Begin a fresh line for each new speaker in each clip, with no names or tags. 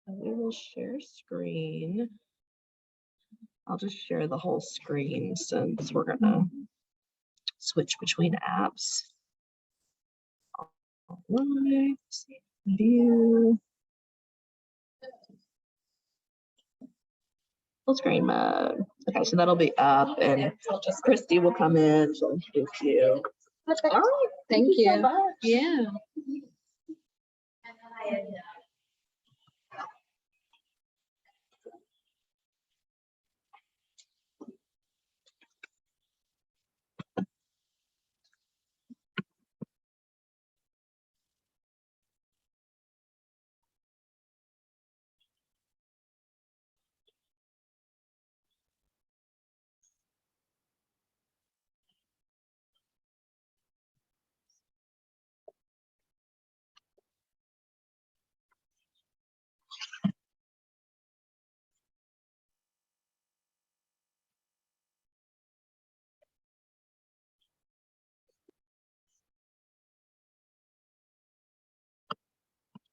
We will share screen. I'll just share the whole screen since we're gonna switch between apps. All right, view. Full screen mode. Okay, so that'll be up, and Christy will come in. She'll introduce you.
Okay.
All right,
Thank you.
so much.
Yeah.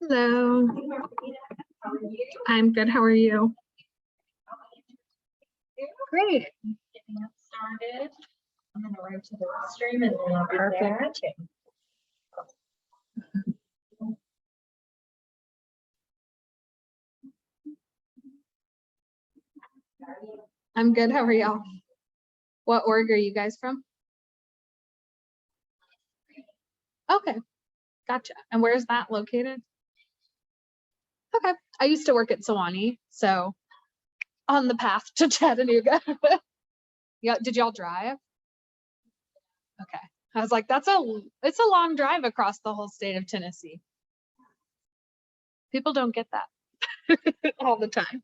Hello. I'm good. How are you? Great.
Getting us started. I'm gonna run to the restroom and then I'll be there.
Perfect. I'm good. How are y'all? What org are you guys from? Okay. Gotcha. And where is that located? Okay. I used to work at Sewanee, so on the path to Chattanooga. Yeah. Did y'all drive? Okay. I was like, it's a long drive across the whole state of Tennessee. People don't get that all the time.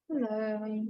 Hello.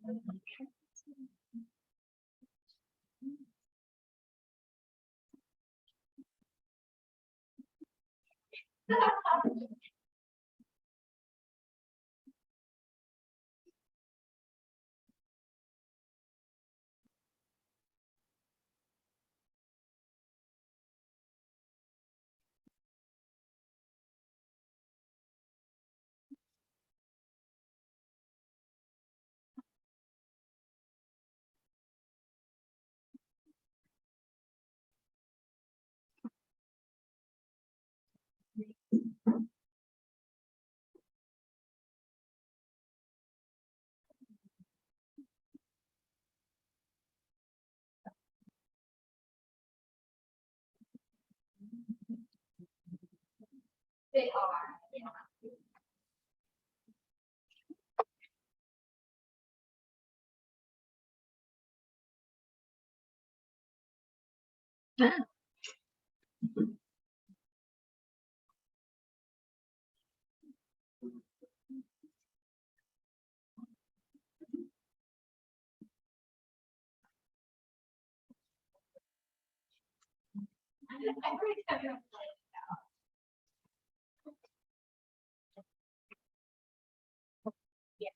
They are, yeah. I already have your plan out. Yeah.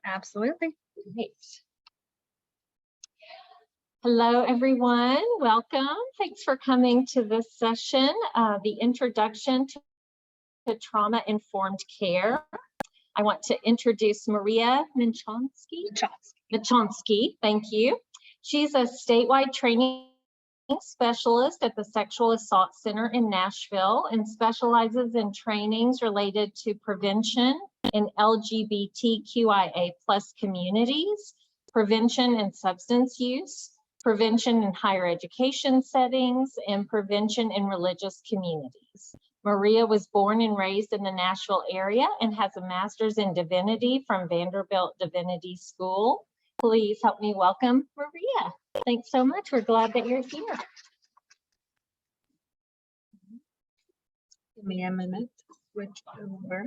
Absolutely.
Great. Hello, everyone. Welcome. Thanks for coming to this session, the Introduction to Trauma-Informed Care. I want to introduce Maria Michonsky. Thank you. She's a statewide training specialist at the Sexual Assault Center in Nashville and specializes in trainings related to prevention in LGBTQIA+ communities, prevention in substance use, prevention in higher education settings, and prevention in religious communities. Maria was born and raised in the Nashville area and has a master's in divinity from Vanderbilt Divinity School. Please help me welcome Maria. Thanks so much. We're glad that you're here.
Give me a minute. Switch over.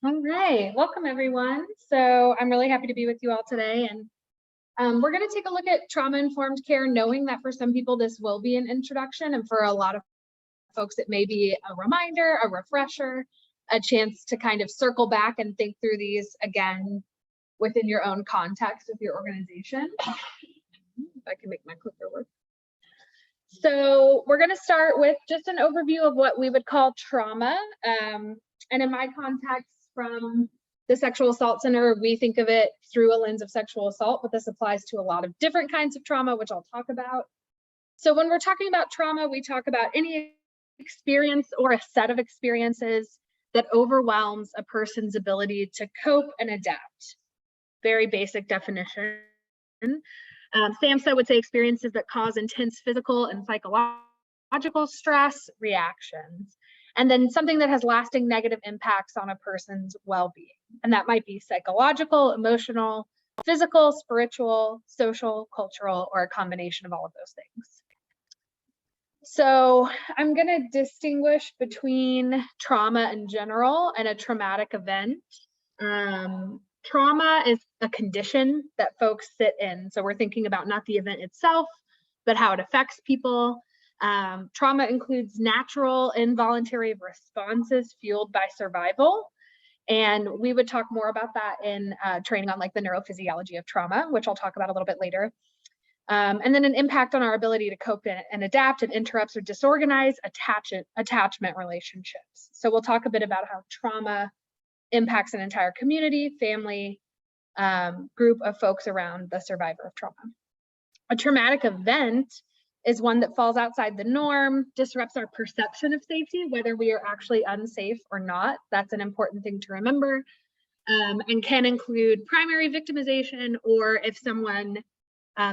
All right, welcome everyone. So I'm really happy to be with you all today, and we're going to take a look at trauma-informed care, knowing that for some people this will be an introduction, and for a lot of folks it may be a reminder, a refresher, a chance to kind of circle back and think through these again within your own context of your organization. If I can make my clicker work. So we're going to start with just an overview of what we would call trauma, and in my context from the Sexual Assault Center, we think of it through a lens of sexual assault, but this applies to a lot of different kinds of trauma, which I'll talk about. So when we're talking about trauma, we talk about any experience or a set of experiences that overwhelms a person's ability to cope and adapt. Very basic definition. SAMHSA would say experiences that cause intense physical and psychological stress reactions. And then something that has lasting negative impacts on a person's well-being. And that might be psychological, emotional, physical, spiritual, social, cultural, or a combination of all of those things. So I'm going to distinguish between trauma in general and a traumatic event. Trauma is a condition that folks sit in. So we're thinking about not the event itself, but how it affects people. Trauma includes natural involuntary responses fueled by survival. And we would talk more about that in training on like the neurophysiology of trauma, which I'll talk about a little bit later. And then an impact on our ability to cope and adapt, and interrupts or disorganize attachment relationships. So we'll talk a bit about how trauma impacts an entire community, family, group of folks around the survivor of trauma. A traumatic event is one that falls outside the norm, disrupts our perception of safety, whether we are actually unsafe or not. That's an important thing to remember, and can include primary victimization, or if someone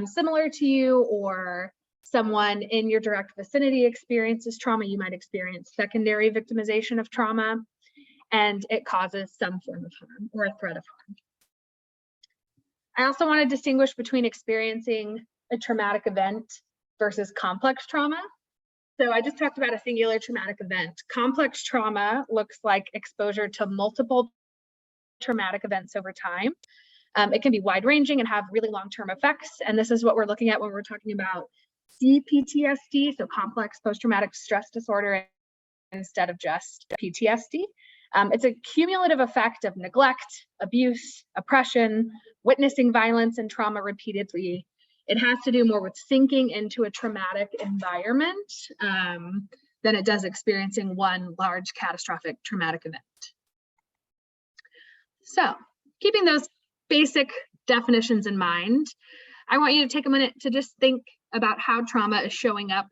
similar to you or someone in your direct vicinity experiences trauma, you might experience secondary victimization of trauma, and it causes some form of harm or a threat of harm. I also want to distinguish between experiencing a traumatic event versus complex trauma. So I just talked about a singular traumatic event. Complex trauma looks like exposure to multiple traumatic events over time. It can be wide-ranging and have really long-term effects. And this is what we're looking at when we're talking about CPTSD, so complex post-traumatic stress disorder, instead of just PTSD. It's a cumulative effect of neglect, abuse, oppression, witnessing violence and trauma repeatedly. It has to do more with sinking into a traumatic environment than it does experiencing one large catastrophic traumatic event. So, keeping those basic definitions in mind, I want you to take a minute to just think about how trauma is showing up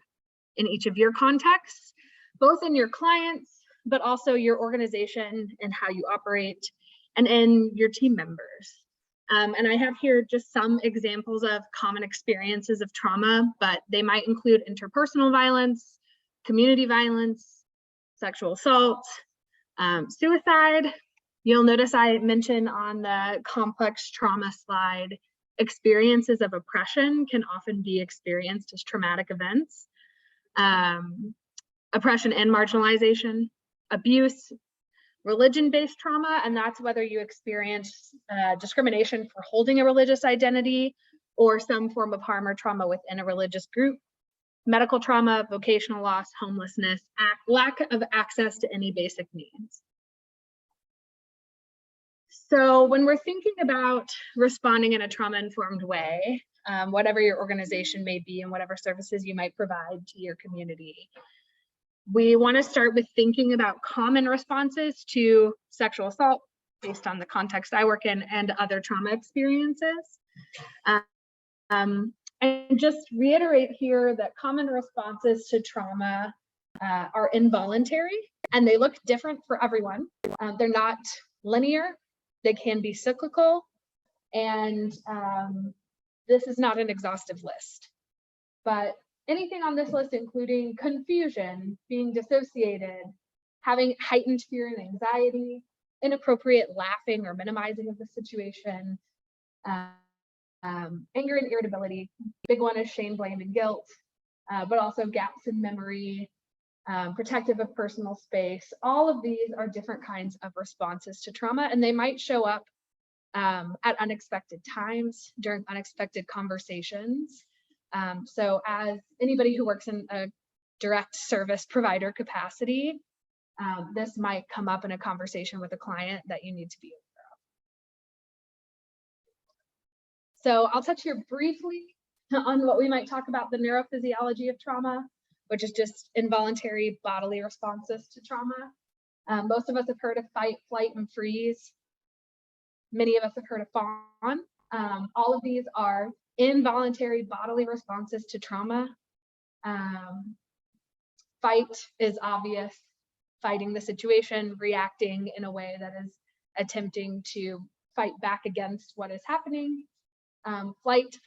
in each of your contexts, both in your clients, but also your organization and how you operate, and in your team members. And I have here just some examples of common experiences of trauma, but they might include interpersonal violence, community violence, sexual assault, suicide. You'll notice I mentioned on the complex trauma slide, experiences of oppression can often be experienced as traumatic events. Oppression and marginalization, abuse, religion-based trauma, and that's whether you experience discrimination for holding a religious identity or some form of harm or trauma within a religious group. Medical trauma, vocational loss, homelessness, lack of access to any basic needs. So when we're thinking about responding in a trauma-informed way, whatever your organization may be and whatever services you might provide to your community, we want to start with thinking about common responses to sexual assault based on the context I work in and other trauma experiences. And just reiterate here that common responses to trauma are involuntary and they look different for everyone. They're not linear, they can be cyclical, and this is not an exhaustive list. But anything on this list, including confusion, being dissociated, having heightened fear and anxiety, inappropriate laughing or minimizing of the situation, anger and irritability. Big one is shame, blame, and guilt, but also gaps in memory, protective of personal space. All of these are different kinds of responses to trauma, and they might show up at unexpected times during unexpected conversations. So as anybody who works in a direct service provider capacity, this might come up in a conversation with a client that you need to be aware of. So I'll touch here briefly on what we might talk about the neurophysiology of trauma, which is just involuntary bodily responses to trauma. Most of us have heard of fight, flight, and freeze. Many of us have heard of fawn. All of these are involuntary bodily responses to trauma. Fight is obvious, fighting the situation, reacting in a way that is attempting to fight back against what is happening. flight,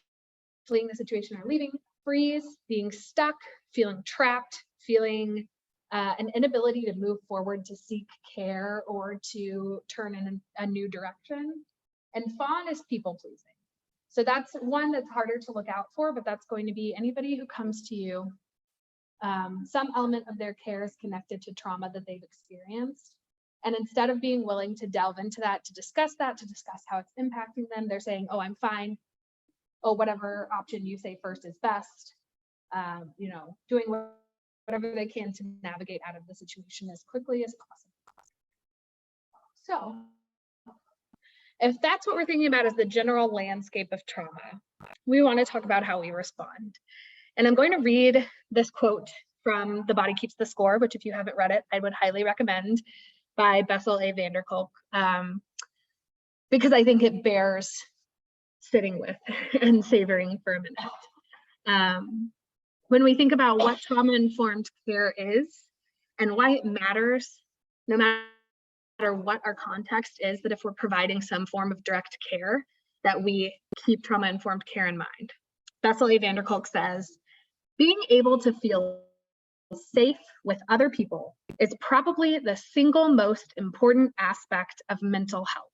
fleeing the situation or leaving, freeze, being stuck, feeling trapped, feeling an inability to move forward to seek care or to turn in a new direction. And fawn is people pleasing. So that's one that's harder to look out for, but that's going to be anybody who comes to you. Some element of their care is connected to trauma that they've experienced. And instead of being willing to delve into that, to discuss how it's impacting them, they're saying, oh, I'm fine. Oh, whatever option you say first is best. You know, doing whatever they can to navigate out of the situation as quickly as possible. So if that's what we're thinking about as the general landscape of trauma, we want to talk about how we respond. And I'm going to read this quote from The Body Keeps the Score, which if you haven't read it, I would highly recommend, by Bessel A. van der Kolk, because I think it bears sitting with and savoring for a minute. When we think about what trauma-informed care is and why it matters, no matter what our context is, that if we're providing some form of direct care, that we keep trauma-informed care in mind. Bessel A. van der Kolk says, being able to feel safe with other people is probably the single most important aspect of mental health.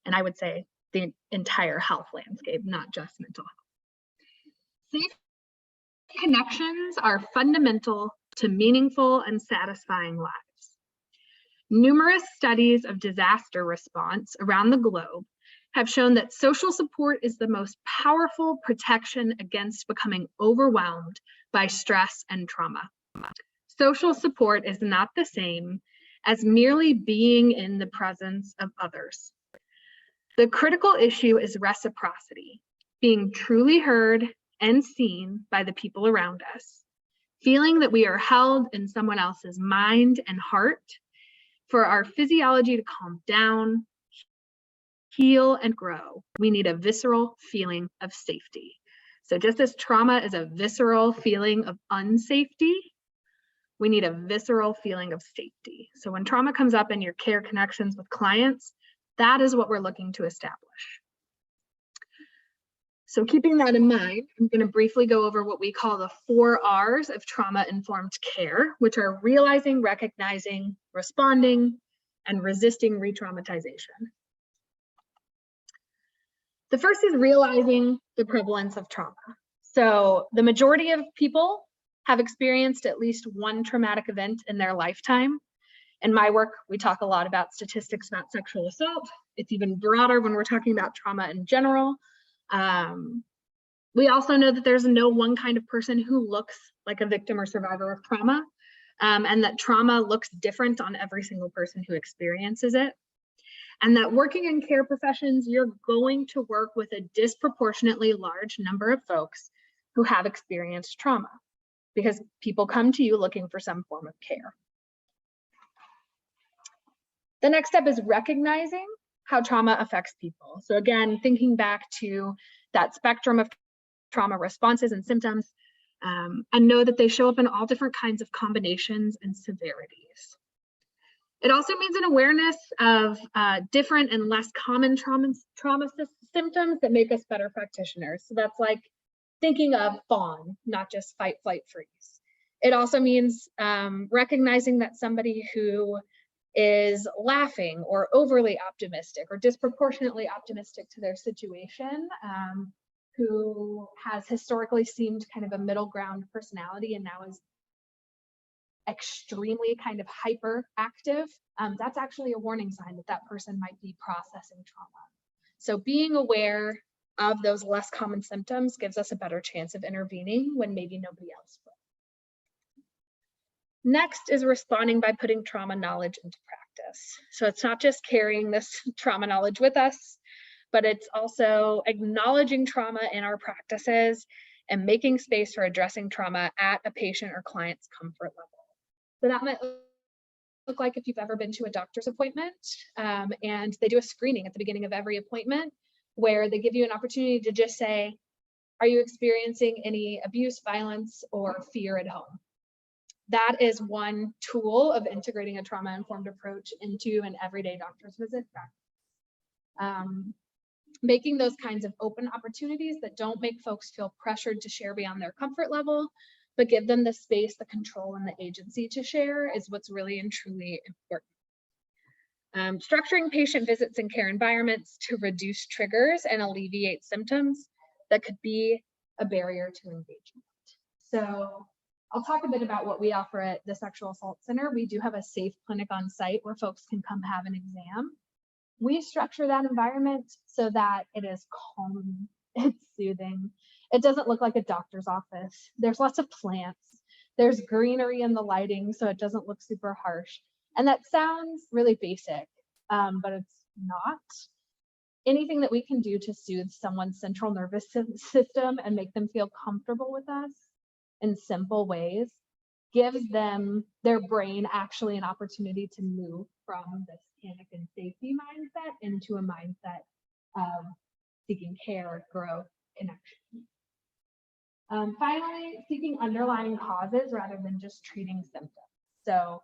And I would say the entire health landscape, not just mental health. Safe connections are fundamental to meaningful and satisfying lives. Numerous studies of disaster response around the globe have shown that social support is the most powerful protection against becoming overwhelmed by stress and trauma. Social support is not the same as merely being in the presence of others. The critical issue is reciprocity, being truly heard and seen by the people around us, feeling that we are held in someone else's mind and heart, for our physiology to calm down, heal, and grow. We need a visceral feeling of safety. So just as trauma is a visceral feeling of unsafety, we need a visceral feeling of safety. So when trauma comes up in your care connections with clients, that is what we're looking to establish. So keeping that in mind, I'm going to briefly go over what we call the 4 R's of trauma-informed care, which are realizing, recognizing, responding, and resisting re-traumatization. The first is realizing the prevalence of trauma. So the majority of people have experienced at least one traumatic event in their lifetime. In my work, we talk a lot about statistics about sexual assault. It's even broader when we're talking about trauma in general. We also know that there's no one kind of person who looks like a victim or survivor of trauma, and that trauma looks different on every single person who experiences it. And that working in care professions, you're going to work with a disproportionately large number of folks who have experienced trauma, because people come to you looking for some form of care. The next step is recognizing how trauma affects people. So again, thinking back to that spectrum of trauma responses and symptoms, and know that they show up in all different kinds of combinations and severities. It also means an awareness of different and less common trauma symptoms that make us better practitioners. So that's like thinking of fawn, not just fight, flight, freeze. It also means recognizing that somebody who is laughing or overly optimistic or disproportionately optimistic to their situation, who has historically seemed kind of a middle ground personality and now is extremely kind of hyperactive, that's actually a warning sign that that person might be processing trauma. So being aware of those less common symptoms gives us a better chance of intervening when maybe nobody else will. Next is responding by putting trauma knowledge into practice. So it's not just carrying this trauma knowledge with us, but it's also acknowledging trauma in our practices and making space for addressing trauma at a patient or client's comfort level. So that might look like if you've ever been to a doctor's appointment and they do a screening at the beginning of every appointment where they give you an opportunity to just say, are you experiencing any abuse, violence, or fear at home? That is one tool of integrating a trauma-informed approach into an everyday doctor's visit. making those kinds of open opportunities that don't make folks feel pressured to share beyond their comfort level, but give them the space, the control, and the agency to share is what's really and truly important. Structuring patient visits and care environments to reduce triggers and alleviate symptoms that could be a barrier to engagement. So I'll talk a bit about what we offer at the Sexual Assault Center. We do have a safe clinic on site where folks can come have an exam. We structure that environment so that it is calm, it's soothing. It doesn't look like a doctor's office. There's lots of plants. There's greenery in the lighting, so it doesn't look super harsh. And that sounds really basic, but it's not. Anything that we can do to soothe someone's central nervous system and make them feel comfortable with us in simple ways gives them, their brain, actually an opportunity to move from this panic and safety mindset into a mindset of seeking care, growth, connection. Finally, seeking underlying causes rather than just treating symptoms. So,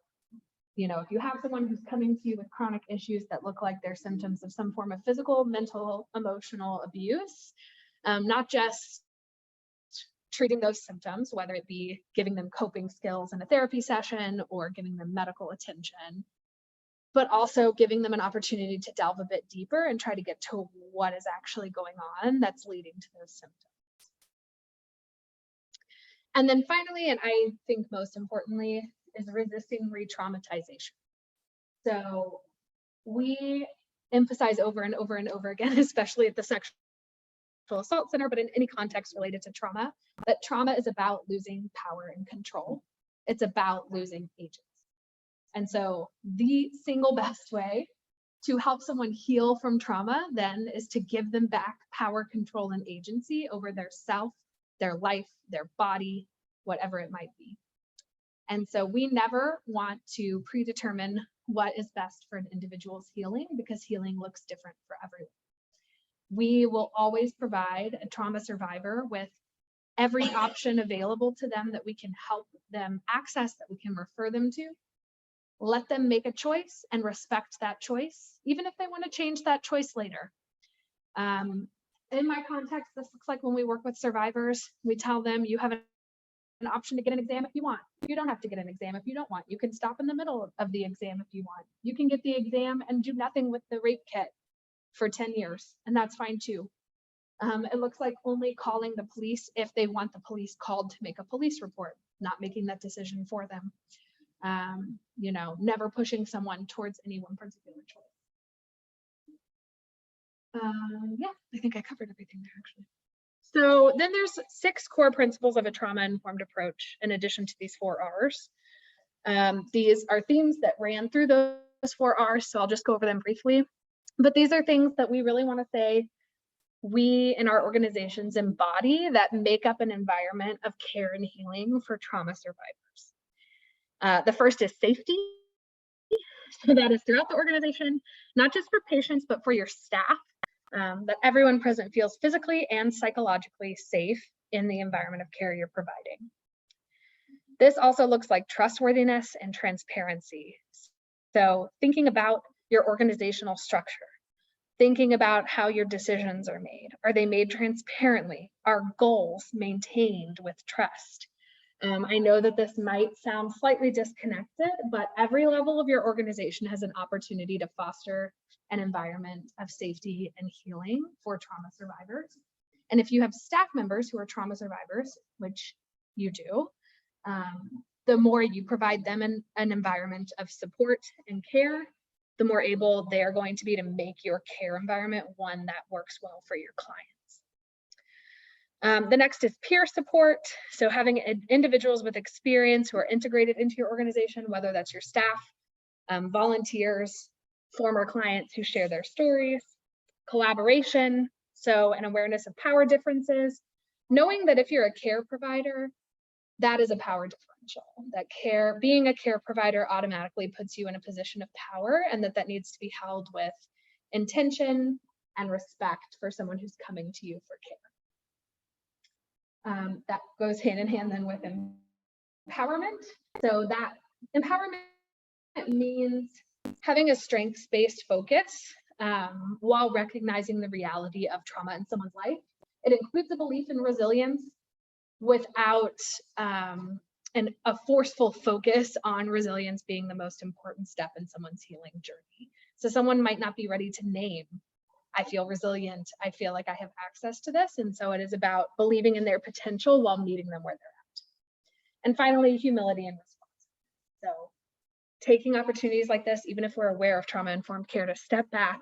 you know, if you have someone who's coming to you with chronic issues that look like they're symptoms of some form of physical, mental, emotional abuse, not just treating those symptoms, whether it be giving them coping skills in a therapy session or giving them medical attention, but also giving them an opportunity to delve a bit deeper and try to get to what is actually going on that's leading to those symptoms. And then finally, and I think most importantly, is resisting re-traumatization. So we emphasize over and over and over again, especially at the Sexual Assault Center, but in any context related to trauma, that trauma is about losing power and control. It's about losing agency. And so the single best way to help someone heal from trauma then is to give them back power, control, and agency over their self, their life, their body, whatever it might be. And so we never want to predetermine what is best for an individual's healing because healing looks different for everyone. We will always provide a trauma survivor with every option available to them that we can help them access, that we can refer them to. Let them make a choice and respect that choice, even if they want to change that choice later. In my context, this looks like when we work with survivors, we tell them you have an option to get an exam if you want. You don't have to get an exam if you don't want. You can stop in the middle of the exam if you want. You can get the exam and do nothing with the rape kit for 10 years, and that's fine too. It looks like only calling the police if they want the police called to make a police report, not making that decision for them. You know, never pushing someone towards any one particular choice. Yeah, I think I covered everything there actually. So then there's 6 core principles of a trauma-informed approach in addition to these 4 R's. These are themes that ran through those 4 R's, so I'll just go over them briefly. But these are things that we really want to say we in our organizations embody that make up an environment of care and healing for trauma survivors. The first is safety. So that is throughout the organization, not just for patients, but for your staff, that everyone present feels physically and psychologically safe in the environment of care you're providing. This also looks like trustworthiness and transparency. So thinking about your organizational structure, thinking about how your decisions are made. Are they made transparently? Are goals maintained with trust? I know that this might sound slightly disconnected, but every level of your organization has an opportunity to foster an environment of safety and healing for trauma survivors. And if you have staff members who are trauma survivors, which you do, the more you provide them an environment of support and care, the more able they are going to be to make your care environment one that works well for your clients. The next is peer support. So having individuals with experience who are integrated into your organization, whether that's your staff, volunteers, former clients who share their stories, collaboration, so an awareness of power differences, knowing that if you're a care provider, that is a power differential, that being a care provider automatically puts you in a position of power, and that needs to be held with intention and respect for someone who's coming to you for care. That goes hand in hand then with empowerment. So that empowerment means having a strengths-based focus while recognizing the reality of trauma in someone's life. It includes a belief in resilience without a forceful focus on resilience being the most important step in someone's healing journey. So someone might not be ready to name, I feel resilient, I feel like I have access to this. And so it is about believing in their potential while meeting them where they're at. And finally, humility and response. So taking opportunities like this, even if we're aware of trauma-informed care, to step back,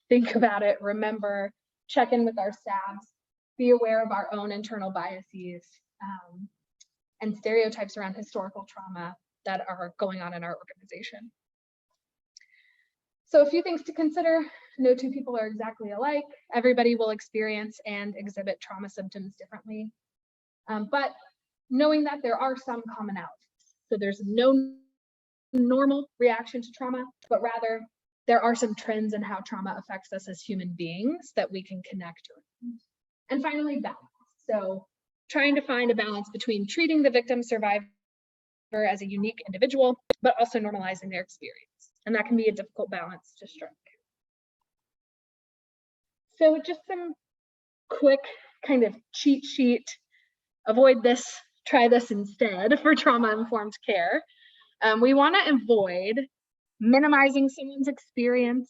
think about it, remember, check in with our staffs, be aware of our own internal biases, and stereotypes around historical trauma that are going on in our organization. So a few things to consider. No two people are exactly alike. Everybody will experience and exhibit trauma symptoms differently. But knowing that there are some commonalities. So there's no normal reaction to trauma, but rather there are some trends in how trauma affects us as human beings that we can connect around. And finally, balance. So trying to find a balance between treating the victim survivor as a unique individual, but also normalizing their experience. And that can be a difficult balance to strike. So just some quick kind of cheat sheet, avoid this, try this instead for trauma-informed care. We want to avoid minimizing someone's experience,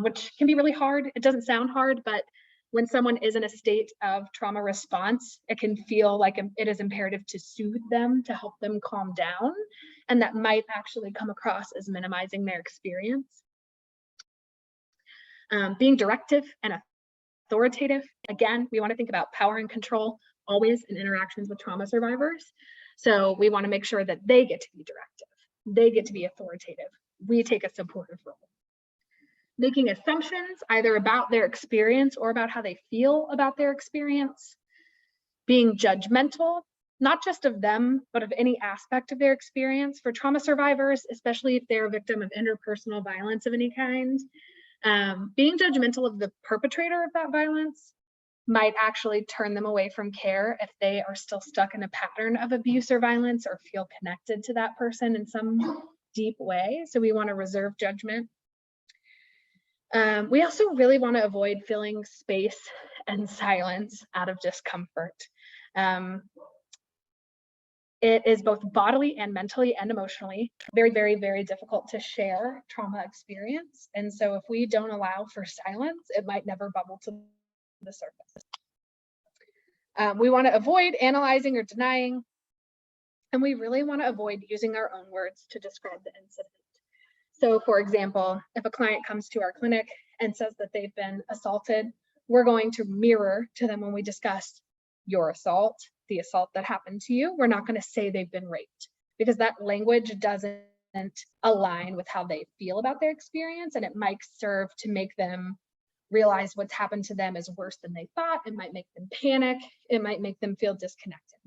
which can be really hard. It doesn't sound hard, but when someone is in a state of trauma response, it can feel like it is imperative to soothe them, to help them calm down. And that might actually come across as minimizing their experience. Being directive and authoritative. Again, we want to think about power and control always in interactions with trauma survivors. So we want to make sure that they get to be directive. They get to be authoritative. We take a supportive role. Making assumptions either about their experience or about how they feel about their experience. Being judgmental, not just of them, but of any aspect of their experience. For trauma survivors, especially if they're a victim of interpersonal violence of any kind, being judgmental of the perpetrator of that violence might actually turn them away from care if they are still stuck in a pattern of abuse or violence or feel connected to that person in some deep way. So we want to reserve judgment. We also really want to avoid filling space and silence out of discomfort. It is both bodily and mentally and emotionally very, very, very difficult to share trauma experience. And so if we don't allow for silence, it might never bubble to the surface. We want to avoid analyzing or denying. And we really want to avoid using our own words to describe the incident. So for example, if a client comes to our clinic and says that they've been assaulted, we're going to mirror to them when we discuss your assault, the assault that happened to you. We're not going to say they've been raped because that language doesn't align with how they feel about their experience, and it might serve to make them realize what's happened to them is worse than they thought. It might make them panic. It might make them feel disconnected.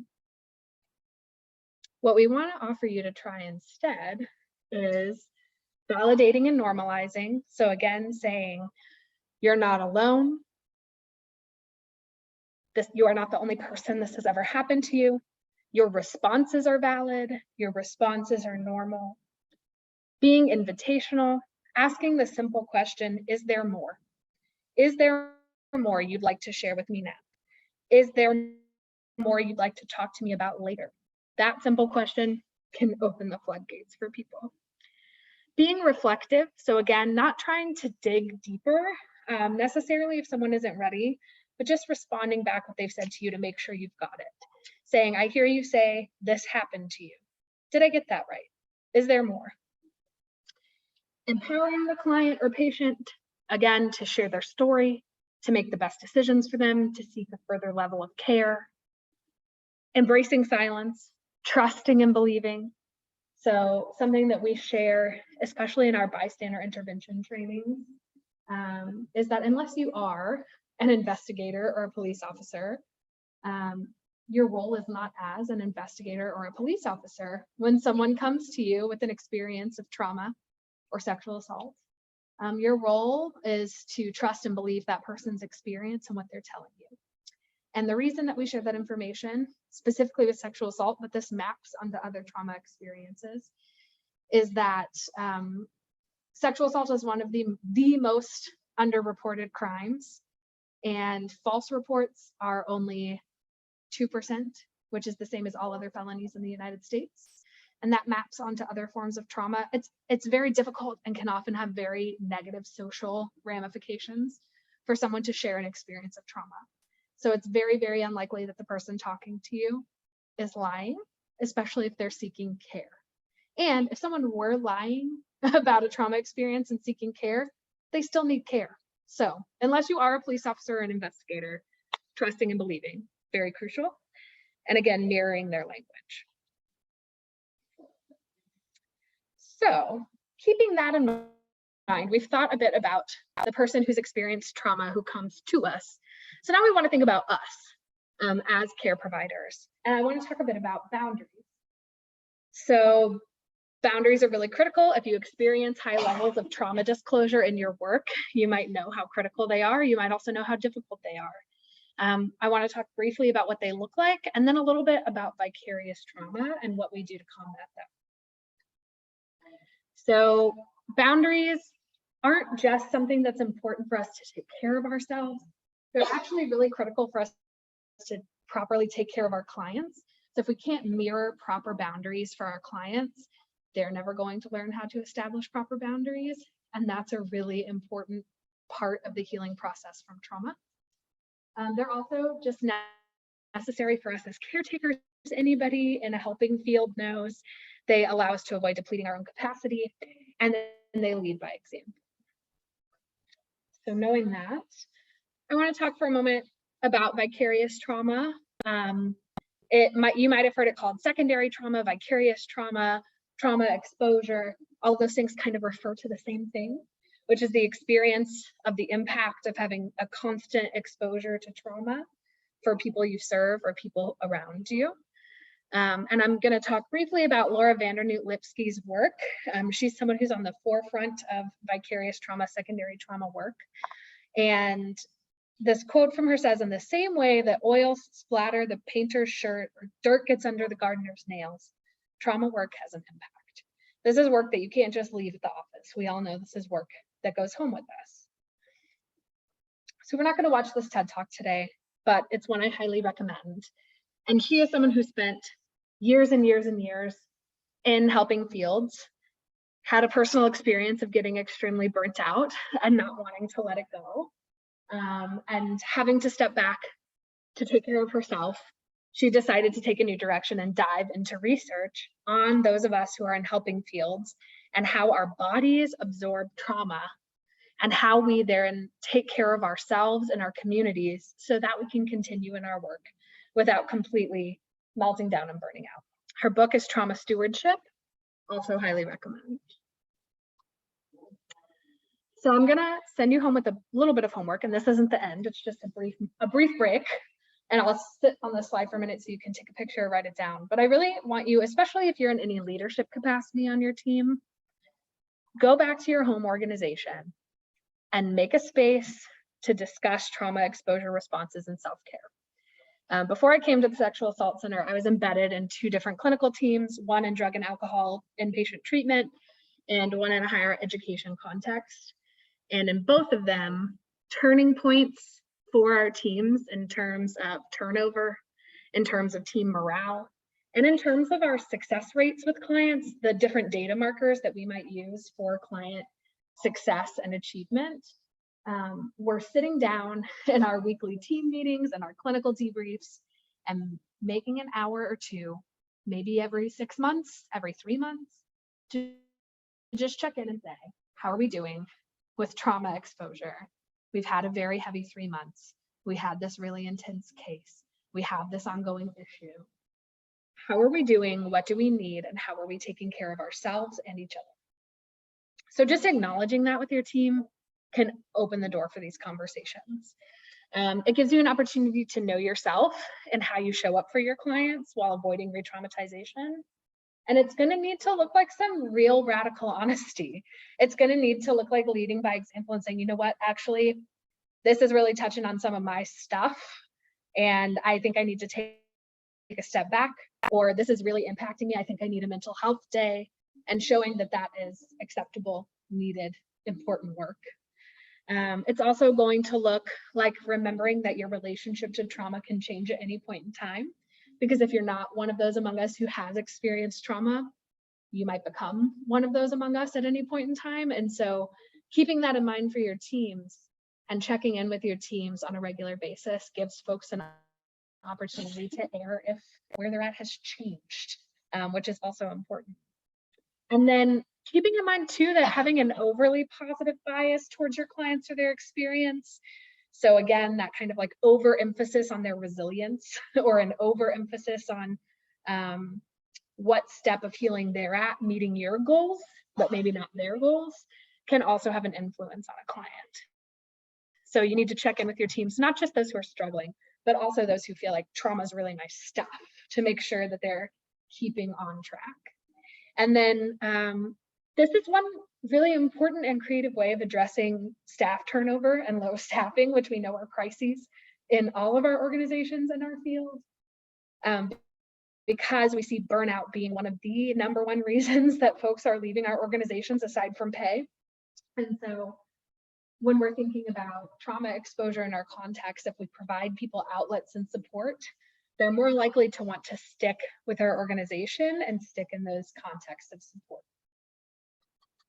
What we want to offer you to try instead is validating and normalizing. So again, saying you're not alone. You are not the only person this has ever happened to you. Your responses are valid. Your responses are normal. Being invitational, asking the simple question, is there more? Is there more you'd like to share with me now? Is there more you'd like to talk to me about later? That simple question can open the floodgates for people. Being reflective, so again, not trying to dig deeper necessarily if someone isn't ready, but just responding back what they've said to you to make sure you've got it. Saying, I hear you say this happened to you. Did I get that right? Is there more? Empowering the client or patient, again, to share their story, to make the best decisions for them, to seek a further level of care. Embracing silence, trusting and believing. So something that we share, especially in our bystander intervention training, is that unless you are an investigator or a police officer, your role is not as an investigator or a police officer. When someone comes to you with an experience of trauma or sexual assault, your role is to trust and believe that person's experience and what they're telling you. And the reason that we share that information, specifically with sexual assault, but this maps onto other trauma experiences, is that sexual assault is one of the most underreported crimes, and false reports are only 2%, which is the same as all other felonies in the United States. And that maps onto other forms of trauma. It's very difficult and can often have very negative social ramifications for someone to share an experience of trauma. So it's very, very unlikely that the person talking to you is lying, especially if they're seeking care. And if someone were lying about a trauma experience and seeking care, they still need care. So unless you are a police officer or an investigator, trusting and believing, very crucial. And again, mirroring their language. So keeping that in mind, we've thought a bit about the person who's experienced trauma who comes to us. So now we want to think about us as care providers. And I want to talk a bit about boundaries. So boundaries are really critical. If you experience high levels of trauma disclosure in your work, you might know how critical they are. You might also know how difficult they are. I want to talk briefly about what they look like, and then a little bit about vicarious trauma and what we do to combat them. So boundaries aren't just something that's important for us to take care of ourselves. They're actually really critical for us to properly take care of our clients. So if we can't mirror proper boundaries for our clients, they're never going to learn how to establish proper boundaries. And that's a really important part of the healing process from trauma. They're also just necessary for us as caretakers. Anybody in a helping field knows they allow us to avoid depleting our own capacity, and then they lead by example. So knowing that, I want to talk for a moment about vicarious trauma. You might have heard it called secondary trauma, vicarious trauma, trauma exposure. All of those things kind of refer to the same thing, which is the experience of the impact of having a constant exposure to trauma for people you serve or people around you. And I'm going to talk briefly about Laura Vandernoot-Lipsky's work. She's someone who's on the forefront of vicarious trauma, secondary trauma work. And this quote from her says, "In the same way that oil splatter the painter's shirt or dirt gets under the gardener's nails, trauma work has an impact." This is work that you can't just leave at the office. We all know this is work that goes home with us. So we're not going to watch this TED Talk today, but it's one I highly recommend. And she is someone who spent years and years and years in helping fields, had a personal experience of getting extremely burnt out and not wanting to let it go, and having to step back to take care of herself. She decided to take a new direction and dive into research on those of us who are in helping fields and how our bodies absorb trauma and how we therein take care of ourselves and our communities so that we can continue in our work without completely melting down and burning out. Her book is Trauma Stewardship, also highly recommend. So I'm gonna send you home with a little bit of homework, and this isn't the end, it's just a brief break. And I'll sit on this slide for a minute so you can take a picture or write it down. But I really want you, especially if you're in any leadership capacity on your team, go back to your home organization and make a space to discuss trauma exposure responses and self-care. Before I came to the Sexual Assault Center, I was embedded in 2 different clinical teams, one in drug and alcohol inpatient treatment and one in a higher education context. And in both of them, turning points for our teams in terms of turnover, in terms of team morale, and in terms of our success rates with clients, the different data markers that we might use for client success and achievement. We're sitting down in our weekly team meetings and our clinical debriefs and making an hour or 2, maybe every 6 months, every 3 months, to just check in and say, how are we doing with trauma exposure? We've had a very heavy 3 months. We had this really intense case. We have this ongoing issue. How are we doing? What do we need? And how are we taking care of ourselves and each other? So just acknowledging that with your team can open the door for these conversations. It gives you an opportunity to know yourself and how you show up for your clients while avoiding re-traumatization. And it's going to need to look like some real radical honesty. It's going to need to look like leading by example and saying, you know what, actually, this is really touching on some of my stuff, and I think I need to take a step back, or this is really impacting me. I think I need a mental health day. and showing that that is acceptable, needed, important work. It's also going to look like remembering that your relationship to trauma can change at any point in time, because if you're not one of those among us who has experienced trauma, you might become one of those among us at any point in time. And so keeping that in mind for your teams and checking in with your teams on a regular basis gives folks an opportunity to air if where they're at has changed, which is also important. And then keeping in mind too that having an overly positive bias towards your clients or their experience. So again, that kind of like overemphasis on their resilience or an overemphasis on what step of healing they're at, meeting your goals, but maybe not their goals, can also have an influence on a client. So you need to check in with your teams, not just those who are struggling, but also those who feel like trauma is really my stuff, to make sure that they're keeping on track. And then this is one really important and creative way of addressing staff turnover and low staffing, which we know are crises in all of our organizations in our field. Because we see burnout being one of the #1 reasons that folks are leaving our organizations aside from pay. And so when we're thinking about trauma exposure in our context, if we provide people outlets and support, they're more likely to want to stick with our organization and stick in those contexts of support.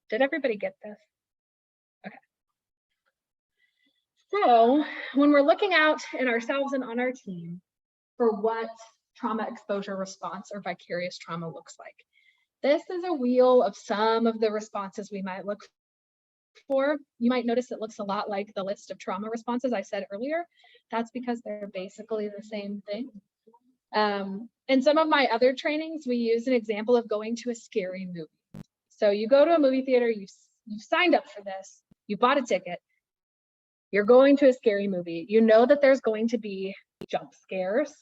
Did everybody get this? Okay. So when we're looking out in ourselves and on our team for what trauma exposure response or vicarious trauma looks like, this is a wheel of some of the responses we might look for. You might notice it looks a lot like the list of trauma responses I said earlier. That's because they're basically the same thing. In some of my other trainings, we use an example of going to a scary movie. So you go to a movie theater, you've signed up for this, you bought a ticket, you're going to a scary movie. You know that there's going to be jump scares.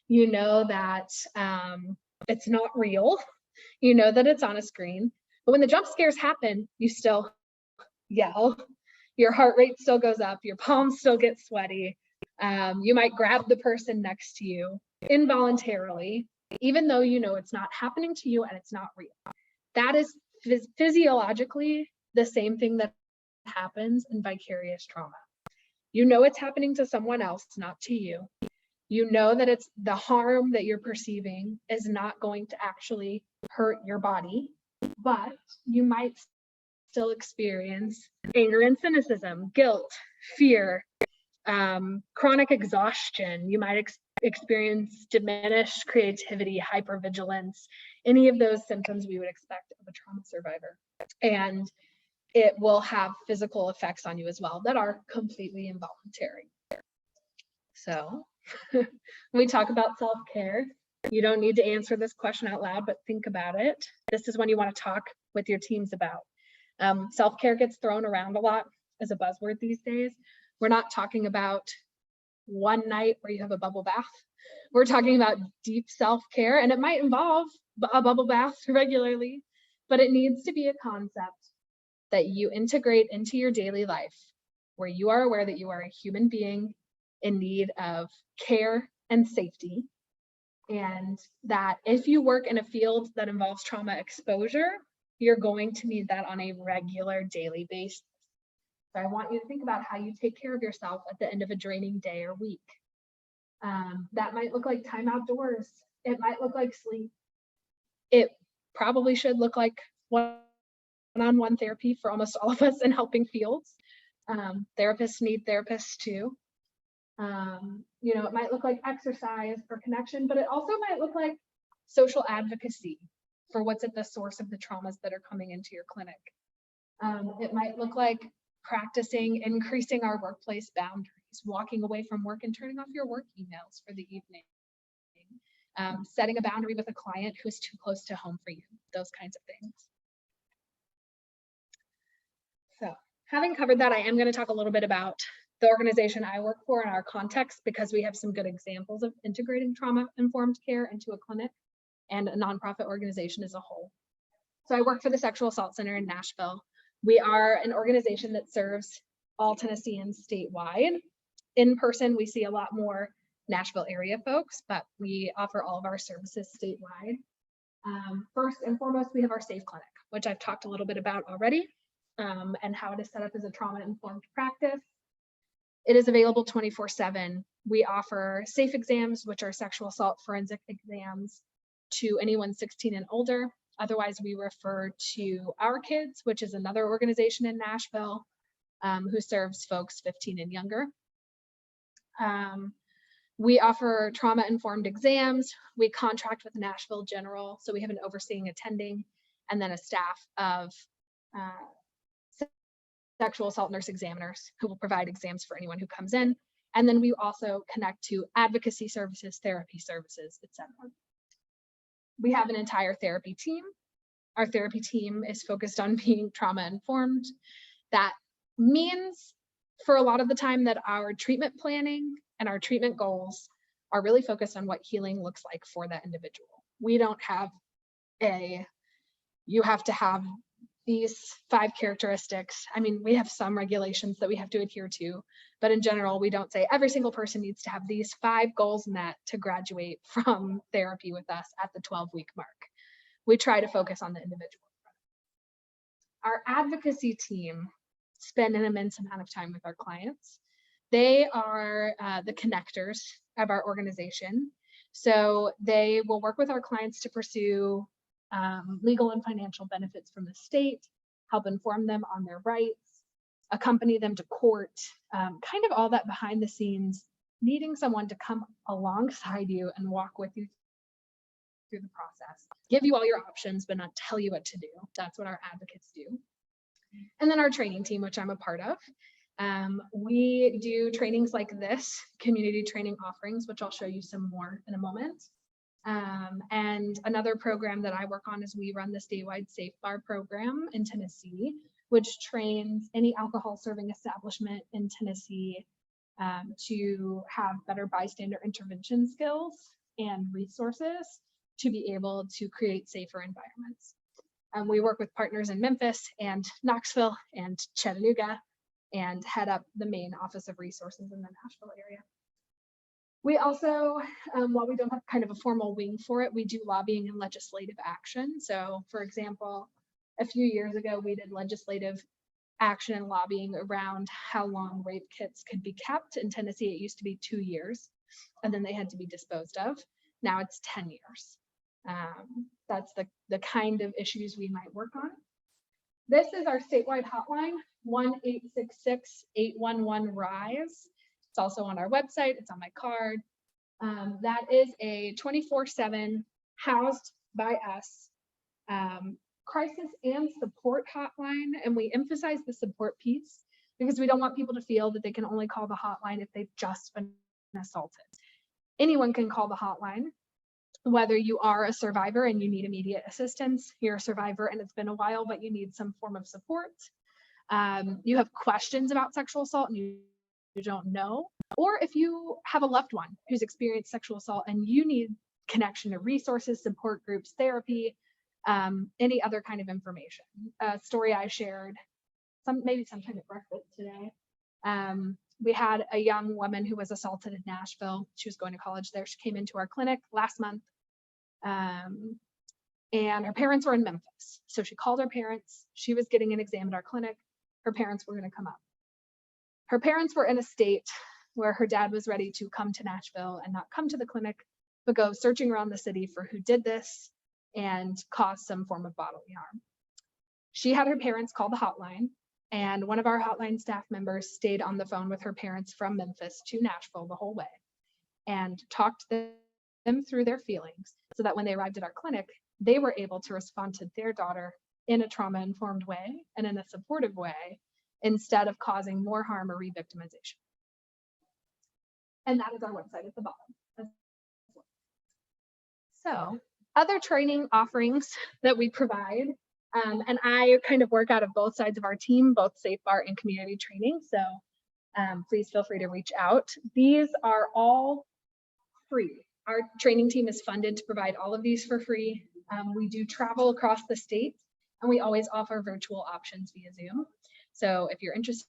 You know that it's not real. You know that it's on a screen. But when the jump scares happen, you still yell. Your heart rate still goes up. Your palms still get sweaty. You might grab the person next to you involuntarily, even though you know it's not happening to you and it's not real. That is physiologically the same thing that happens in vicarious trauma. You know it's happening to someone else, not to you. You know that it's the harm that you're perceiving is not going to actually hurt your body, but you might still experience anger and cynicism, guilt, fear, chronic exhaustion. You might experience diminished creativity, hypervigilance, any of those symptoms we would expect of a trauma survivor. And it will have physical effects on you as well that are completely involuntary. So when we talk about self-care, you don't need to answer this question out loud, but think about it. This is when you want to talk with your teams about. Self-care gets thrown around a lot as a buzzword these days. We're not talking about one night where you have a bubble bath. We're talking about deep self-care, and it might involve a bubble bath regularly, but it needs to be a concept that you integrate into your daily life, where you are aware that you are a human being in need of care and safety, and that if you work in a field that involves trauma exposure, you're going to need that on a regular daily basis. So I want you to think about how you take care of yourself at the end of a draining day or week. That might look like time outdoors. It might look like sleep. It probably should look like one-on-one therapy for almost all of us in helping fields. Therapists need therapists too. You know, it might look like exercise for connection, but it also might look like social advocacy for what's at the source of the traumas that are coming into your clinic. It might look like practicing increasing our workplace boundaries, walking away from work and turning off your work emails for the evening, setting a boundary with a client who is too close to home for you, those kinds of things. So having covered that, I am going to talk a little bit about the organization I work for in our context, because we have some good examples of integrating trauma-informed care into a clinic and a nonprofit organization as a whole. So I work for the Sexual Assault Center in Nashville. We are an organization that serves all Tennesseans statewide. In person, we see a lot more Nashville area folks, but we offer all of our services statewide. First and foremost, we have our SAFE clinic. which I've talked a little bit about already, and how it is set up as a trauma-informed practice. It is available 24/7. We offer SAFE exams, which are sexual assault forensic exams, to anyone 16 and older. Otherwise, we refer to Our Kids, which is another organization in Nashville who serves folks 15 and younger. We offer trauma-informed exams. We contract with Nashville General, so we have an overseeing attending and then a staff of sexual assault nurse examiners who will provide exams for anyone who comes in. And then we also connect to advocacy services, therapy services, etc. We have an entire therapy team. Our therapy team is focused on being trauma-informed. That means for a lot of the time that our treatment planning and our treatment goals are really focused on what healing looks like for that individual. We don't have you have to have these 5 characteristics. I mean, we have some regulations that we have to adhere to, but in general, we don't say every single person needs to have these 5 goals met to graduate from therapy with us at the 12-week mark. We try to focus on the individual. Our advocacy team spend an immense amount of time with our clients. They are the connectors of our organization. So they will work with our clients to pursue legal and financial benefits from the state, help inform them on their rights, accompany them to court, kind of all that behind the scenes, needing someone to come alongside you and walk with you through the process, give you all your options, but not tell you what to do. That's what our advocates do. And then our training team, which I'm a part of. We do trainings like this, community training offerings, which I'll show you some more in a moment. And another program that I work on is we run the statewide Safe Bar program in Tennessee, which trains any alcohol serving establishment in Tennessee to have better bystander intervention skills and resources to be able to create safer environments. We work with partners in Memphis and Knoxville and Chattanooga and head up the main Office of Resources in the Nashville area. We also, while we don't have kind of a formal wing for it, we do lobbying and legislative action. So for example, a few years ago, we did legislative action and lobbying around how long rape kits could be kept. In Tennessee, it used to be 2 years, and then they had to be disposed of. Now it's 10 years. That's the kind of issues we might work on. This is our statewide hotline, 1-866-811-RISE. It's also on our website, it's on my card. That is a 24/7 housed by us crisis and support hotline. And we emphasize the support piece because we don't want people to feel that they can only call the hotline if they've just been assaulted. Anyone can call the hotline, whether you are a survivor and you need immediate assistance, you're a survivor and it's been a while, but you need some form of support. You have questions about sexual assault and you don't know, or if you have a loved one who's experienced sexual assault and you need connection to resources, support groups, therapy, any other kind of information. A story I shared, maybe sometime at breakfast today. We had a young woman who was assaulted in Nashville. She was going to college there. She came into our clinic last month, and her parents were in Memphis. So she called her parents. She was getting an exam at our clinic. Her parents were going to come up. Her parents were in a state where her dad was ready to come to Nashville and not come to the clinic, but go searching around the city for who did this and caused some form of bodily harm. She had her parents call the hotline, and one of our hotline staff members stayed on the phone with her parents from Memphis to Nashville the whole way and talked them through their feelings so that when they arrived at our clinic, they were able to respond to their daughter in a trauma-informed way and in a supportive way instead of causing more harm or re-victimization. And that is our website at the bottom. So other training offerings that we provide, and I kind of work out of both sides of our team, both Safe Bar and community training. So please feel free to reach out. These are all free. Our training team is funded to provide all of these for free. We do travel across the state and we always offer virtual options via Zoom. So if you're interested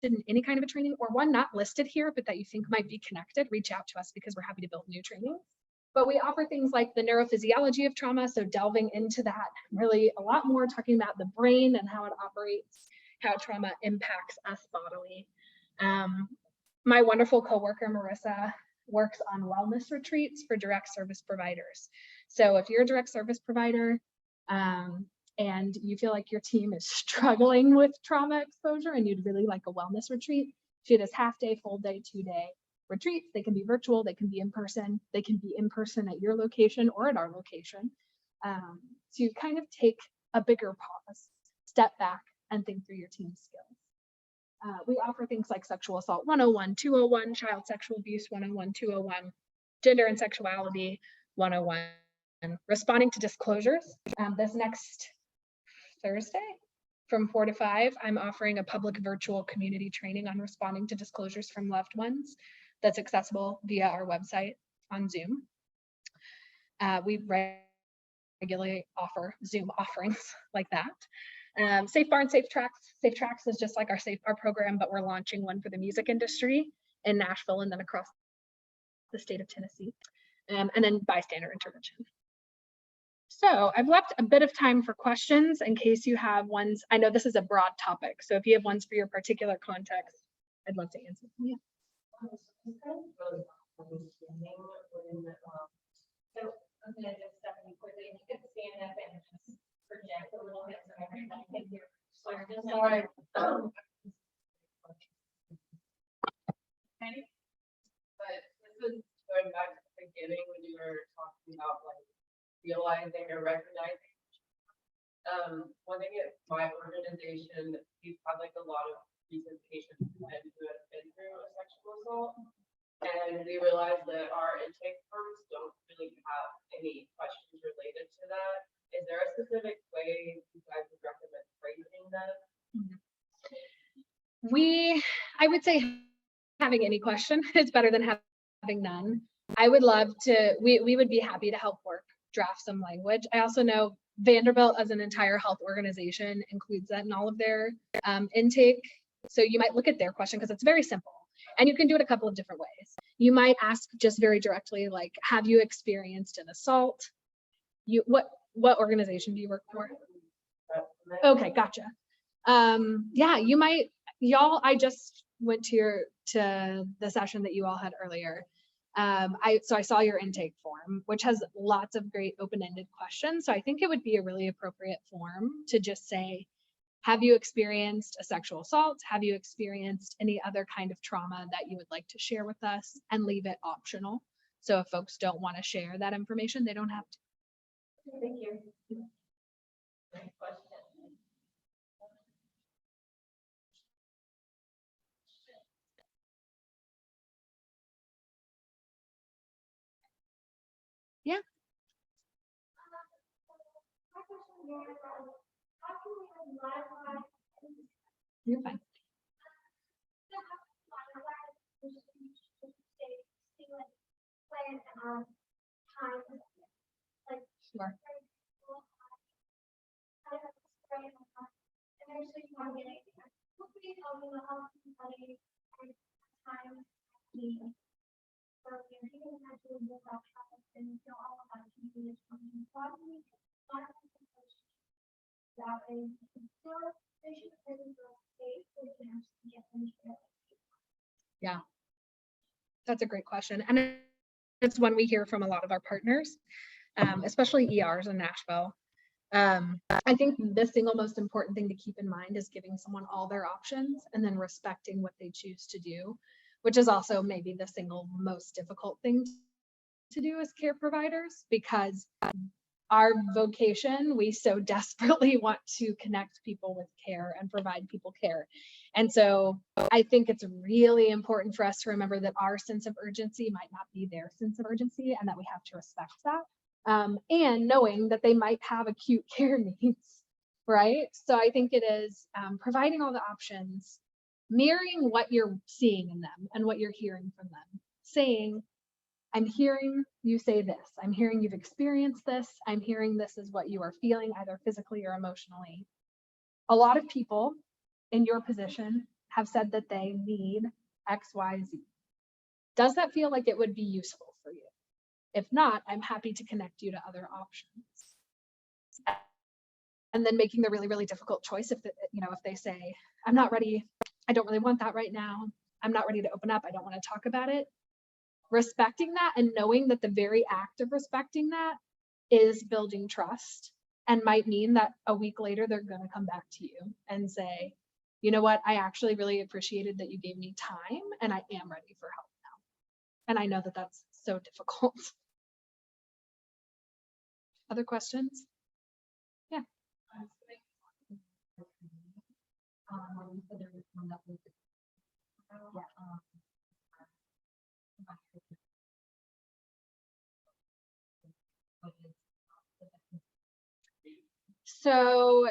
in any kind of a training or one not listed here, but that you think might be connected, reach out to us because we're happy to build new trainings. But we offer things like the neurophysiology of trauma, so delving into that really a lot more, talking about the brain and how it operates, how trauma impacts us bodily. My wonderful coworker, Marissa, works on wellness retreats for direct service providers. So if you're a direct service provider and you feel like your team is struggling with trauma exposure and you'd really like a wellness retreat, she does half day, full day, 2-day retreats. They can be virtual, they can be in person, they can be in person at your location or at our location, to kind of take a bigger pause, step back, and think through your team's skills. We offer things like sexual assault 101, 201, child sexual abuse 101, 201, gender and sexuality 101, responding to disclosures. This next Thursday from 4 to 5, I'm offering a public virtual community training on responding to disclosures from loved ones that's accessible via our website on Zoom. We regularly offer Zoom offerings like that. Safe Bar and Safe Tracks. Safe Tracks is just like our program, but we're launching one for the music industry in Nashville and then across the state of Tennessee. And then bystander intervention. So I've left a bit of time for questions in case you have ones. I know this is a broad topic, so if you have ones for your particular context, I'd love to answer them. Yeah.
So I'm gonna just step in quickly. If you could stand up and just project a little bit so everybody can hear. Sorry.
Okay. But this is going back to the beginning when you were talking about like realizing or recognizing. One thing at my organization, we've had like a lot of recent patients who have been through a sexual assault. And we realized that our intake forms don't really have any questions related to that. Is there a specific way you guys would recommend phrasing that?
I would say having any question is better than having none. I would love to, we would be happy to help work, draft some language. I also know Vanderbilt as an entire health organization includes that in all of their intake. So you might look at their question because it's very simple. And you can do it a couple of different ways. You might ask just very directly, like, have you experienced an assault? What organization do you work for? Okay, gotcha. Yeah, you might, I just went to the session that you all had earlier. So I saw your intake form, which has lots of great open-ended questions. So I think it would be a really appropriate form to just say, have you experienced a sexual assault? Have you experienced any other kind of trauma that you would like to share with us, and leave it optional? So if folks don't want to share that information, they don't have to.
Thank you. Great question.
Yeah. You're fine. Sure. Yeah, that's a great question. And it's one we hear from a lot of our partners, especially ERs in Nashville. I think the single most important thing to keep in mind is giving someone all their options and then respecting what they choose to do, which is also maybe the single most difficult thing to do as care providers, because our vocation, we so desperately want to connect people with care and provide people care. And so I think it's really important for us to remember that our sense of urgency might not be their sense of urgency, and that we have to respect that. And knowing that they might have acute care needs, right? So I think it is providing all the options, mirroring what you're seeing in them and what you're hearing from them, saying, I'm hearing you say this. I'm hearing you've experienced this. I'm hearing this is what you are feeling, either physically or emotionally. A lot of people in your position have said that they need X, Y, Z. Does that feel like it would be useful for you? If not, I'm happy to connect you to other options. And then making the really, really difficult choice if if they say, I'm not ready, I don't really want that right now, I'm not ready to open up, I don't want to talk about it. Respecting that and knowing that the very act of respecting that is building trust, and might mean that a week later they're going to come back to you and say, you know what, I actually really appreciated that you gave me time and I am ready for help now. And I know that that's so difficult. Other questions? Yeah.
So there was one that was.
So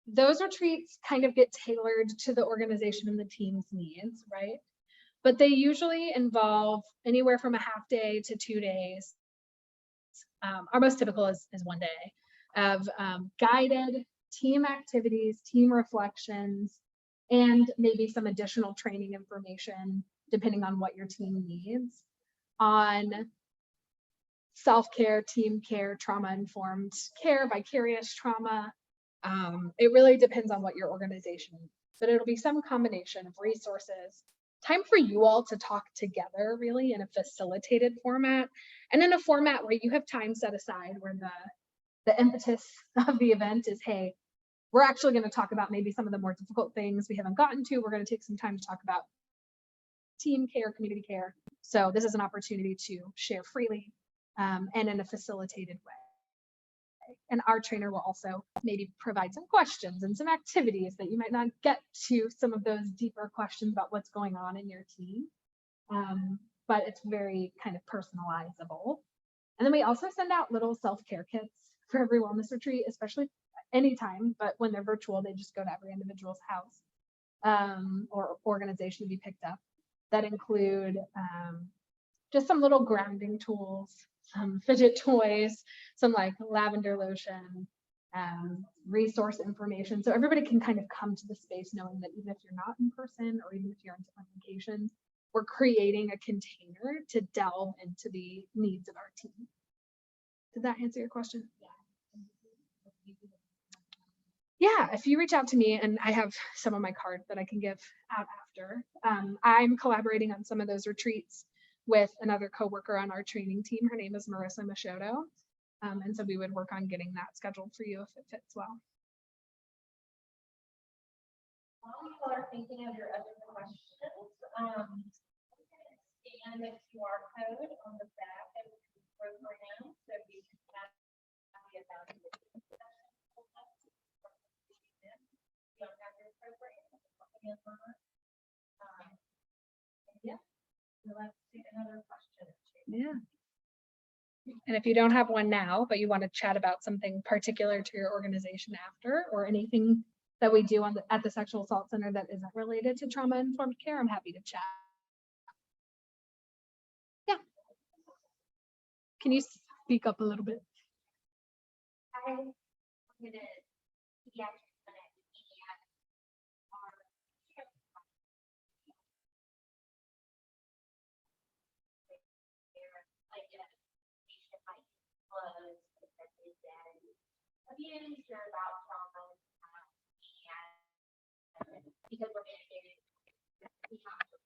those retreats kind of get tailored to the organization and the team's needs, right? But they usually involve anywhere from a half day to 2 days. Our most typical is 1 day of guided team activities, team reflections, and maybe some additional training information, depending on what your team needs, on self-care, team care, trauma-informed care, vicarious trauma. It really depends on what your organization needs, but it'll be some combination of resources, time for you all to talk together really in a facilitated format, and in a format where you have time set aside where the impetus of the event is, hey, we're actually going to talk about maybe some of the more difficult things we haven't gotten to. We're going to take some time to talk about team care, community care. So this is an opportunity to share freely and in a facilitated way. And our trainer will also maybe provide some questions and some activities that you might not get to some of those deeper questions about what's going on in your team. But it's very kind of personalizable. And then we also send out little self-care kits for every wellness retreat, especially anytime, but when they're virtual, they just go to every individual's house or organization to be picked up, that include just some little grounding tools, some fidget toys, some like lavender lotion, resource information. So everybody can kind of come to the space knowing that even if you're not in person or even if you're in different locations, we're creating a container to delve into the needs of our team. Did that answer your question? Yeah, if you reach out to me, and I have some of my cards that I can give out after. I'm collaborating on some of those retreats with another coworker on our training team. Her name is Marissa Machoto. And so we would work on getting that scheduled for you if it fits well.
While you are thinking of your other questions, scan the QR code on the back of the program so you can have the evaluation session. You don't have your program. Yeah. So let's take another question.
Yeah. And if you don't have one now, but you want to chat about something particular to your organization after, or anything that we do at the Sexual Assault Center that isn't related to trauma-informed care, I'm happy to chat. Yeah. Can you speak up a little bit?
I'm gonna pediatric clinic like a patient might close because they've been abused or about trauma, and because we're mandated, we have to.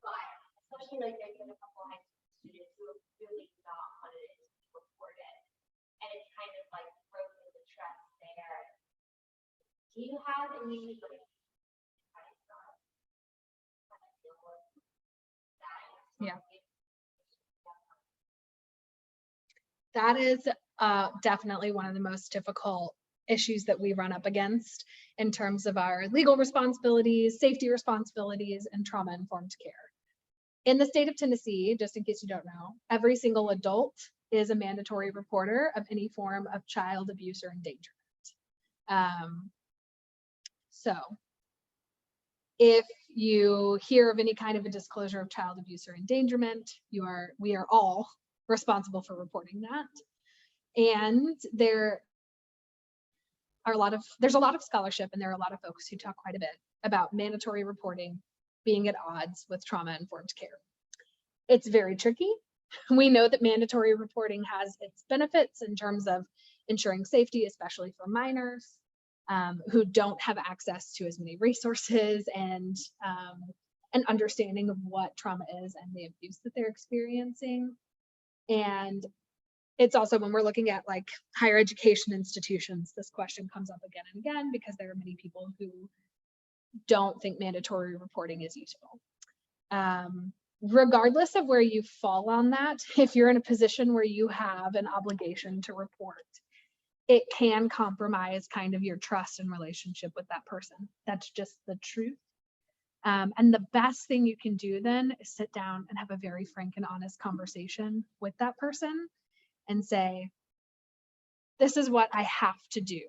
But especially like there's been a couple high school students who have really not wanted it to be reported, and it's kind of like broken the trust there. Do you have any like
Yeah. That is definitely one of the most difficult issues that we run up against in terms of our legal responsibilities, safety responsibilities, and trauma-informed care. In the state of Tennessee, just in case you don't know, every single adult is a mandatory reporter of any form of child abuse or endangerment. So if you hear of any kind of a disclosure of child abuse or endangerment, we are all responsible for reporting that. And there's a lot of scholarship, and there are a lot of folks who talk quite a bit about mandatory reporting being at odds with trauma-informed care. It's very tricky. We know that mandatory reporting has its benefits in terms of ensuring safety, especially for minors who don't have access to as many resources and an understanding of what trauma is and the abuse that they're experiencing. And it's also when we're looking at like higher education institutions, this question comes up again and again because there are many people who don't think mandatory reporting is useful. Regardless of where you fall on that, if you're in a position where you have an obligation to report, it can compromise kind of your trust and relationship with that person. That's just the truth. And the best thing you can do then is sit down and have a very frank and honest conversation with that person and say, this is what I have to do.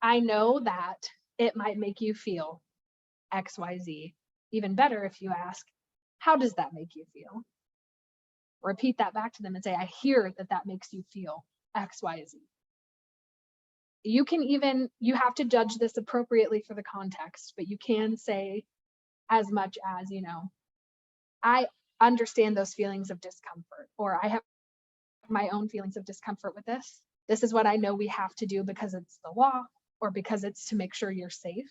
I know that it might make you feel XYZ. Even better if you ask, how does that make you feel? Repeat that back to them and say, I hear that that makes you feel XYZ. You can even, you have to judge this appropriately for the context, but you can say as much as, you know, I understand those feelings of discomfort, or I have my own feelings of discomfort with this. This is what I know we have to do because it's the law or because it's to make sure you're safe.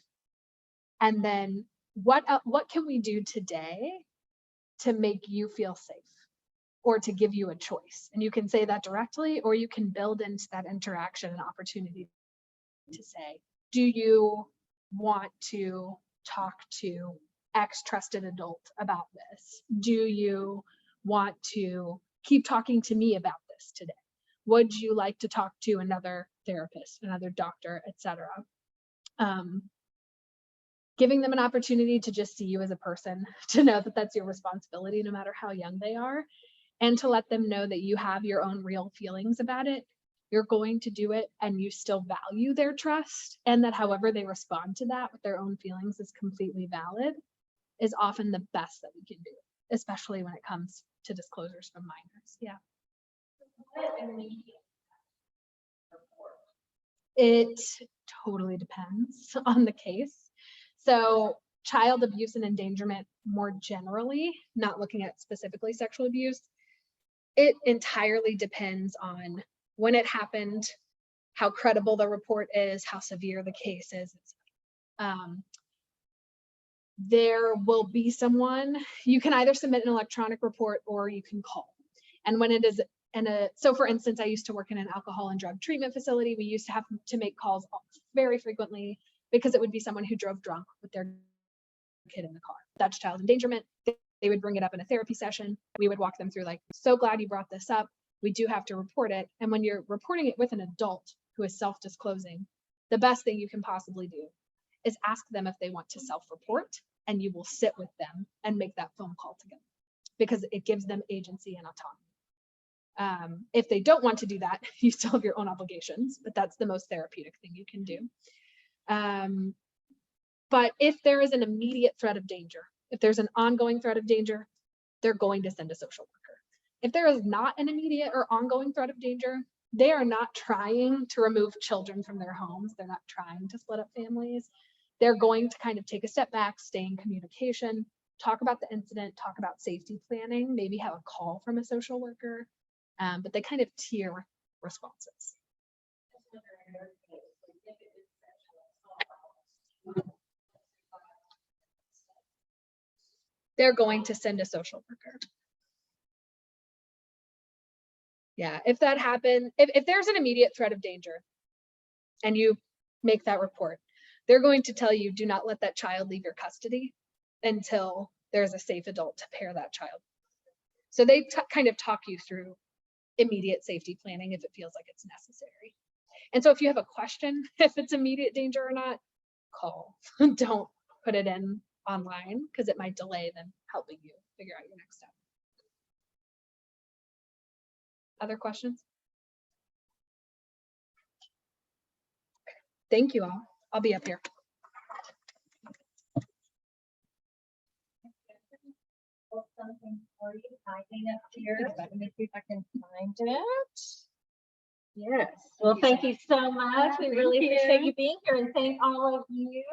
And then what can we do today to make you feel safe or to give you a choice? And you can say that directly, or you can build into that interaction an opportunity to say, do you want to talk to X trusted adult about this? Do you want to keep talking to me about this today? Would you like to talk to another therapist, another doctor, etc.? Giving them an opportunity to just see you as a person, to know that that's your responsibility no matter how young they are, and to let them know that you have your own real feelings about it. You're going to do it and you still value their trust, and that however they respond to that with their own feelings is completely valid, is often the best that we can do, especially when it comes to disclosures from minors. Yeah. It totally depends on the case. So child abuse and endangerment more generally, not looking at specifically sexual abuse, it entirely depends on when it happened, how credible the report is, how severe the case is. There will be someone, you can either submit an electronic report or you can call. And when it is so for instance, I used to work in an alcohol and drug treatment facility. We used to have to make calls very frequently because it would be someone who drove drunk with their kid in the car. That's child endangerment. They would bring it up in a therapy session. We would walk them through like, so glad you brought this up. We do have to report it. And when you're reporting it with an adult who is self-disclosing, the best thing you can possibly do is ask them if they want to self-report, and you will sit with them and make that phone call together because it gives them agency and autonomy. If they don't want to do that, you still have your own obligations, but that's the most therapeutic thing you can do. But if there is an immediate threat of danger, if there's an ongoing threat of danger, they're going to send a social worker. If there is not an immediate or ongoing threat of danger, they are not trying to remove children from their homes. They're not trying to split up families. They're going to kind of take a step back, stay in communication, talk about the incident, talk about safety planning, maybe have a call from a social worker, but they kind of tier responses. They're going to send a social worker. Yeah, if that happened, if there's an immediate threat of danger and you make that report, they're going to tell you, do not let that child leave your custody until there's a safe adult to pair that child. So they kind of talk you through immediate safety planning if it feels like it's necessary. And so if you have a question, if it's immediate danger or not, call. Don't put it in online because it might delay them helping you figure out your next step. Other questions? Thank you all. I'll be up here.
Something for you, hiding up here. Let me see if I can find it. Yes. Well, thank you so much. We really appreciate you being here, and thank all of you.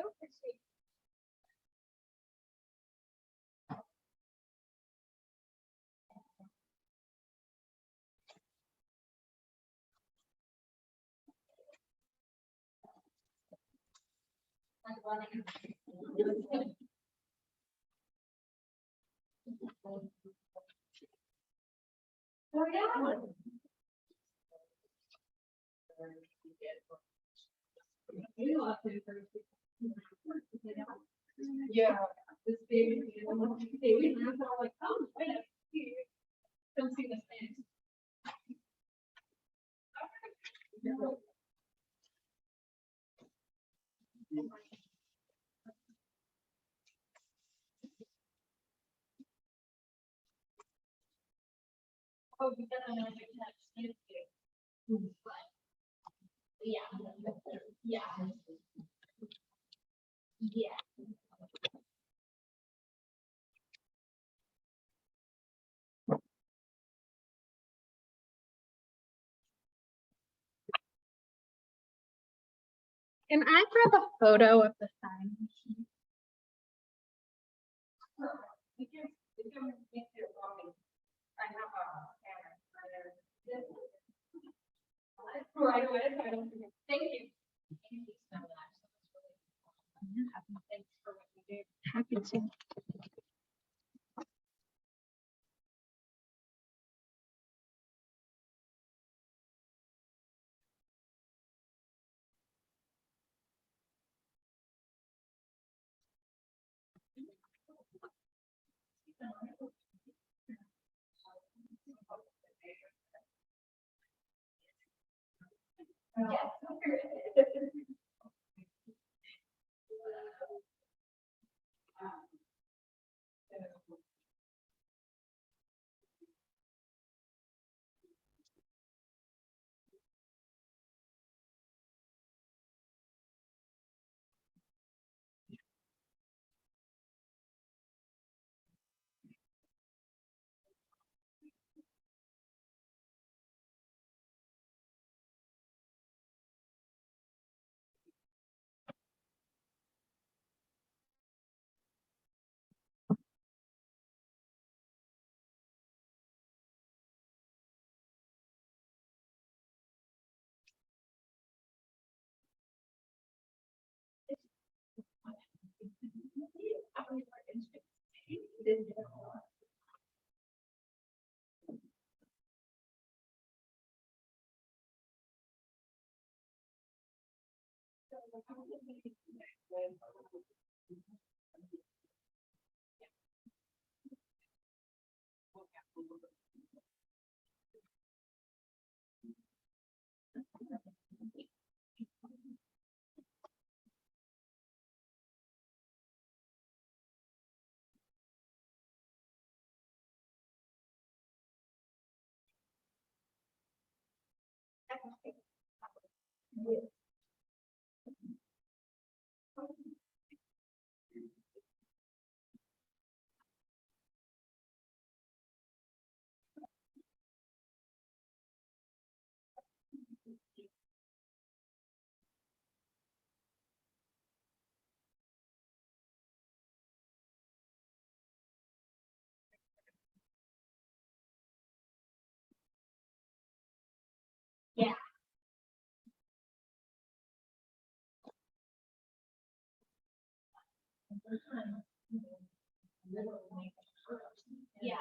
Oh, yeah.
Yeah, this baby, baby, and I'm like, oh, wait, don't see the thing.
Oh, you got another touch. Thank you. Yeah. Yeah. Yeah.
Can I grab a photo of the sign?
You can make it wrong. I have a camera. Right away, I don't think. Thank you. Thank you so much. Thanks for what you do.
Happy to.
Yeah. Yeah.